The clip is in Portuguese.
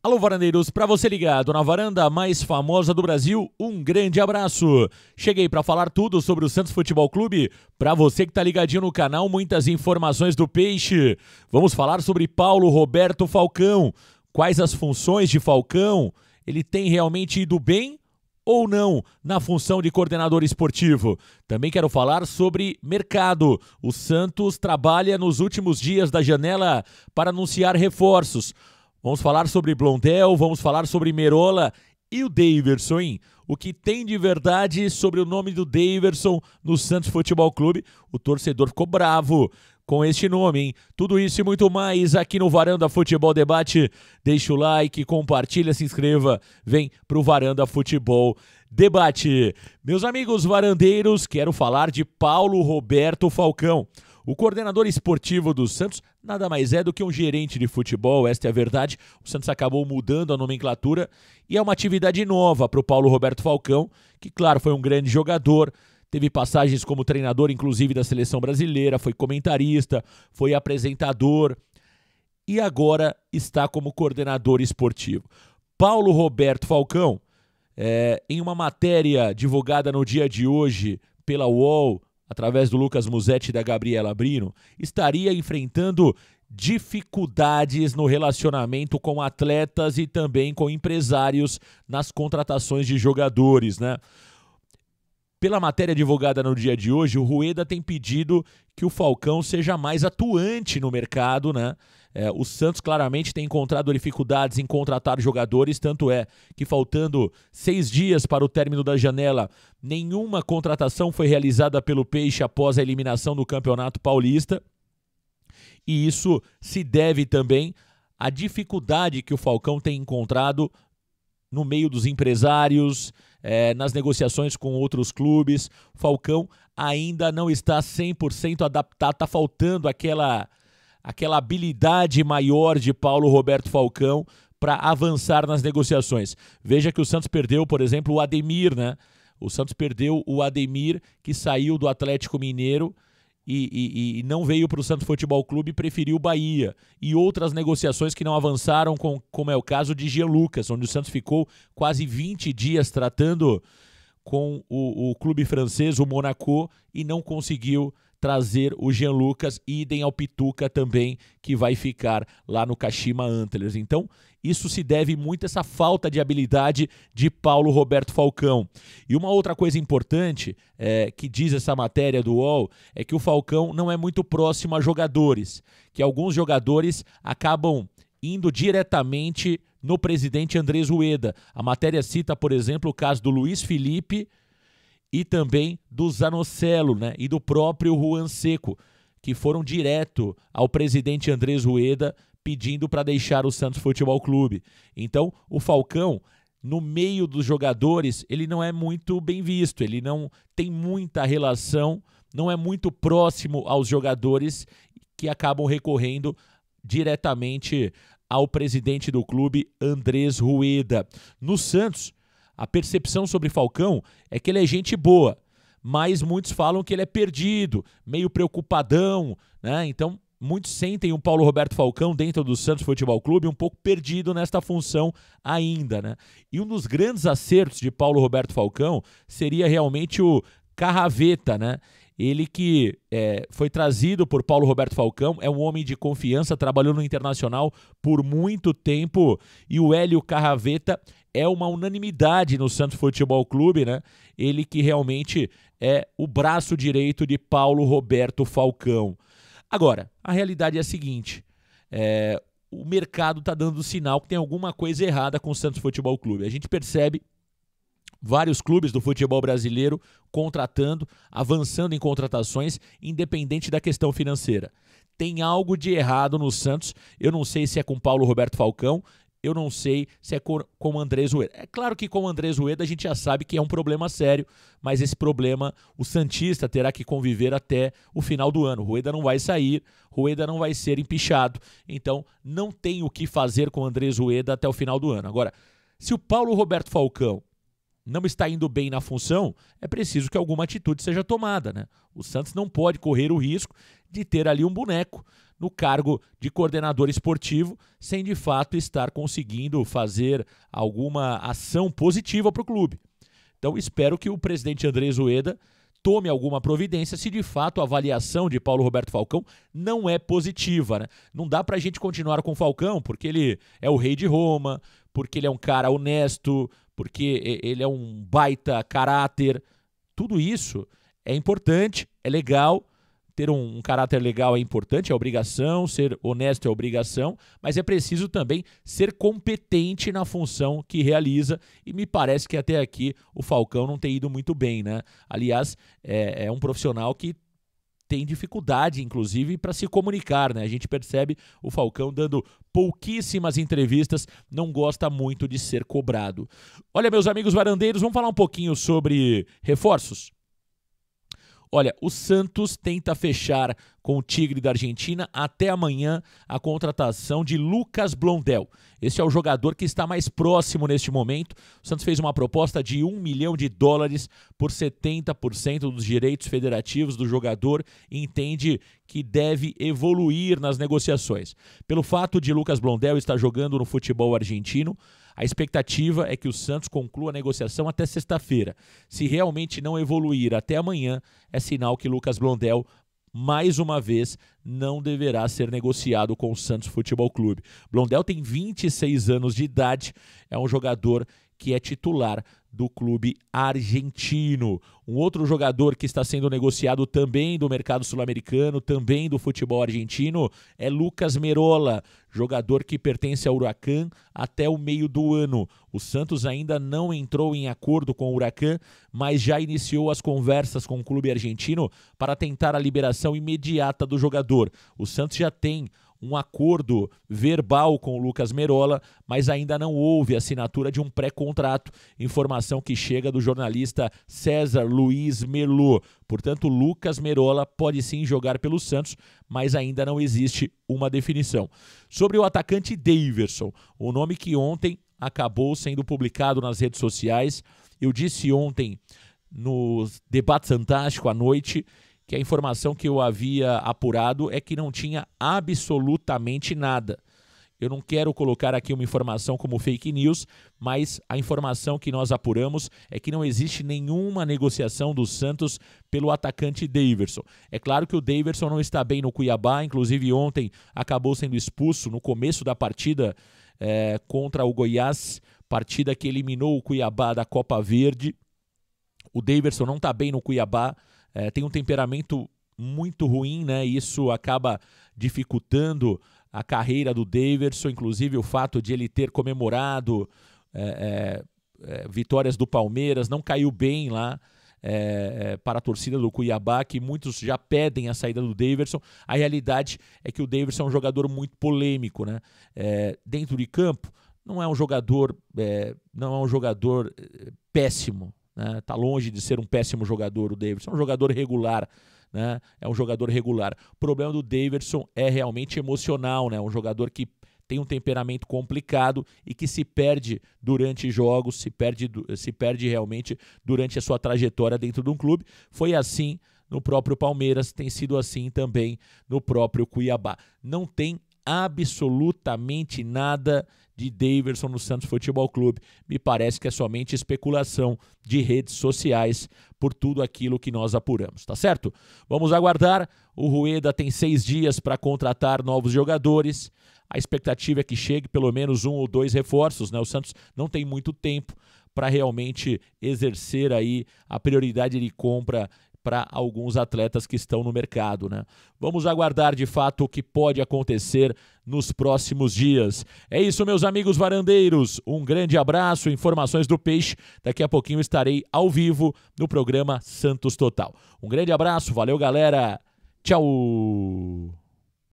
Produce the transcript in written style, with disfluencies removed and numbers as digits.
Alô, varandeiros, para você ligado na varanda mais famosa do Brasil, um grande abraço. Cheguei para falar tudo sobre o Santos Futebol Clube. Para você que tá ligadinho no canal, muitas informações do Peixe. Vamos falar sobre Paulo Roberto Falcão. Quais as funções de Falcão? Ele tem realmente ido bem ou não na função de coordenador esportivo? Também quero falar sobre mercado. O Santos trabalha nos últimos dias da janela para anunciar reforços. Vamos falar sobre Blondel, vamos falar sobre Merola e o Daverson, hein? O que tem de verdade sobre o nome do Daverson no Santos Futebol Clube? O torcedor ficou bravo com este nome, hein? Tudo isso e muito mais aqui no Varanda Futebol Debate. Deixa o like, compartilha, se inscreva. Vem pro Varanda Futebol Debate. Meus amigos varandeiros, quero falar de Paulo Roberto Falcão. O coordenador esportivo do Santos nada mais é do que um gerente de futebol, esta é a verdade. O Santos acabou mudando a nomenclatura e é uma atividade nova para o Paulo Roberto Falcão, que, claro, foi um grande jogador, teve passagens como treinador, inclusive, da seleção brasileira, foi comentarista, foi apresentador e agora está como coordenador esportivo. Paulo Roberto Falcão, em uma matéria divulgada no dia de hoje pela UOL, através do Lucas Musetti e da Gabriela Brino, estaria enfrentando dificuldades no relacionamento com atletas e também com empresários nas contratações de jogadores, né? Pela matéria divulgada no dia de hoje, o Rueda tem pedido que o Falcão seja mais atuante no mercado, né? O Santos claramente tem encontrado dificuldades em contratar jogadores, tanto é que faltando 6 dias para o término da janela, nenhuma contratação foi realizada pelo Peixe após a eliminação do Campeonato Paulista. E isso se deve também à dificuldade que o Falcão tem encontrado no meio dos empresários, nas negociações com outros clubes. O Falcão ainda não está 100% adaptado, está faltando aquela habilidade maior de Paulo Roberto Falcão para avançar nas negociações. Veja que o Santos perdeu, por exemplo, o Ademir, né? O Santos perdeu o Ademir, que saiu do Atlético Mineiro e não veio para o Santos Futebol Clube e preferiu o Bahia. E outras negociações que não avançaram, como é o caso de Jean Lucas, onde o Santos ficou quase 20 dias tratando com o clube francês, o Monaco, e não conseguiu trazer o Jean Lucas, idem ao Pituca também, que vai ficar lá no Kashima Antlers. Então, isso se deve muito a essa falta de habilidade de Paulo Roberto Falcão. E uma outra coisa importante, que diz essa matéria do UOL, é que o Falcão não é muito próximo a jogadores, que alguns jogadores acabam indo diretamente no presidente Andrés Rueda. A matéria cita, por exemplo, o caso do Luiz Felipe e também do Zanocelo, né? E do próprio Juan Seco, que foram direto ao presidente Andrés Rueda pedindo para deixar o Santos Futebol Clube. Então, o Falcão, no meio dos jogadores, ele não é muito bem visto, ele não tem muita relação, não é muito próximo aos jogadores que acabam recorrendo diretamente ao presidente do clube, Andrés Rueda. No Santos, a percepção sobre Falcão é que ele é gente boa, mas muitos falam que ele é perdido, meio preocupadão, né? Então, muitos sentem o Paulo Roberto Falcão dentro do Santos Futebol Clube um pouco perdido nesta função ainda, né? E um dos grandes acertos de Paulo Roberto Falcão seria realmente o Carraveta, né? Ele que foi trazido por Paulo Roberto Falcão, é um homem de confiança, trabalhou no Internacional por muito tempo, e o Hélio Carraveta é uma unanimidade no Santos Futebol Clube, né? Ele que realmente é o braço direito de Paulo Roberto Falcão. Agora, a realidade é a seguinte, o mercado está dando sinal que tem alguma coisa errada com o Santos Futebol Clube. A gente percebe vários clubes do futebol brasileiro contratando, avançando em contratações, independente da questão financeira. Tem algo de errado no Santos, eu não sei se é com Paulo Roberto Falcão, eu não sei se é com o Andrés Rueda. É claro que com o Andrés Rueda a gente já sabe que é um problema sério, mas esse problema o santista terá que conviver até o final do ano. O Rueda não vai sair, Rueda não vai ser empichado, então não tem o que fazer com o Andrés Rueda até o final do ano. Agora, se o Paulo Roberto Falcão não está indo bem na função, é preciso que alguma atitude seja tomada, né? O Santos não pode correr o risco de ter ali um boneco no cargo de coordenador esportivo, sem de fato estar conseguindo fazer alguma ação positiva para o clube. Então espero que o presidente Andrés Ueda tome alguma providência se de fato a avaliação de Paulo Roberto Falcão não é positiva, né? Não dá pra gente continuar com o Falcão porque ele é o rei de Roma, porque ele é um cara honesto, porque ele é um baita caráter. Tudo isso é importante, é legal. Ter um caráter legal é importante, é obrigação, ser honesto é obrigação, mas é preciso também ser competente na função que realiza, e me parece que até aqui o Falcão não tem ido muito bem, né? Aliás, é um profissional que tem dificuldade, inclusive, para se comunicar, né? A gente percebe o Falcão dando pouquíssimas entrevistas, não gosta muito de ser cobrado. Olha, meus amigos varandeiros, vamos falar um pouquinho sobre reforços? Olha, o Santos tenta fechar com o Tigre da Argentina até amanhã a contratação de Lucas Blondel. Esse é o jogador que está mais próximo neste momento. O Santos fez uma proposta de US$ 1 milhão por 70% dos direitos federativos do jogador e entende que deve evoluir nas negociações. Pelo fato de Lucas Blondel estar jogando no futebol argentino, a expectativa é que o Santos conclua a negociação até sexta-feira. Se realmente não evoluir até amanhã, é sinal que Lucas Blondel, mais uma vez, não deverá ser negociado com o Santos Futebol Clube. Blondel tem 26 anos de idade, é um jogador que é titular do clube argentino. Um outro jogador que está sendo negociado também do mercado sul-americano, também do futebol argentino, é Lucas Merola, jogador que pertence ao Huracan até o meio do ano. O Santos ainda não entrou em acordo com o Huracan, mas já iniciou as conversas com o clube argentino para tentar a liberação imediata do jogador. O Santos já tem um acordo verbal com o Lucas Merola, mas ainda não houve assinatura de um pré-contrato, informação que chega do jornalista César Luiz Melo. Portanto, Lucas Merola pode sim jogar pelo Santos, mas ainda não existe uma definição. Sobre o atacante Daverson, o nome que ontem acabou sendo publicado nas redes sociais, eu disse ontem no Debate Fantástico à noite que a informação que eu havia apurado é que não tinha absolutamente nada. Eu não quero colocar aqui uma informação como fake news, mas a informação que nós apuramos é que não existe nenhuma negociação do Santos pelo atacante Daverson. É claro que o Daverson não está bem no Cuiabá, inclusive ontem acabou sendo expulso no começo da partida contra o Goiás, partida que eliminou o Cuiabá da Copa Verde. O Daverson não está bem no Cuiabá, tem um temperamento muito ruim, né? Isso acaba dificultando a carreira do Daverson, inclusive o fato de ele ter comemorado vitórias do Palmeiras, não caiu bem lá para a torcida do Cuiabá, que muitos já pedem a saída do Daverson. A realidade é que o Daverson é um jogador muito polêmico, né? Dentro de campo, não é um jogador péssimo. Tá longe de ser um péssimo jogador o Daverson, é um jogador regular, né? É um jogador regular. O problema do Daverson é realmente emocional, né? Um jogador que tem um temperamento complicado e que se perde durante jogos, se perde realmente durante a sua trajetória dentro de um clube. Foi assim no próprio Palmeiras, tem sido assim também no próprio Cuiabá. Não tem absolutamente nada de Daverson no Santos Futebol Clube. Me parece que é somente especulação de redes sociais por tudo aquilo que nós apuramos, tá certo? Vamos aguardar. O Rueda tem 6 dias para contratar novos jogadores. A expectativa é que chegue pelo menos 1 ou 2 reforços, né? O Santos não tem muito tempo para realmente exercer aí a prioridade de compra para alguns atletas que estão no mercado, né? Vamos aguardar de fato o que pode acontecer nos próximos dias. É isso, meus amigos varandeiros. Um grande abraço, informações do Peixe. Daqui a pouquinho estarei ao vivo no programa Santos Total. Um grande abraço, valeu galera, tchau!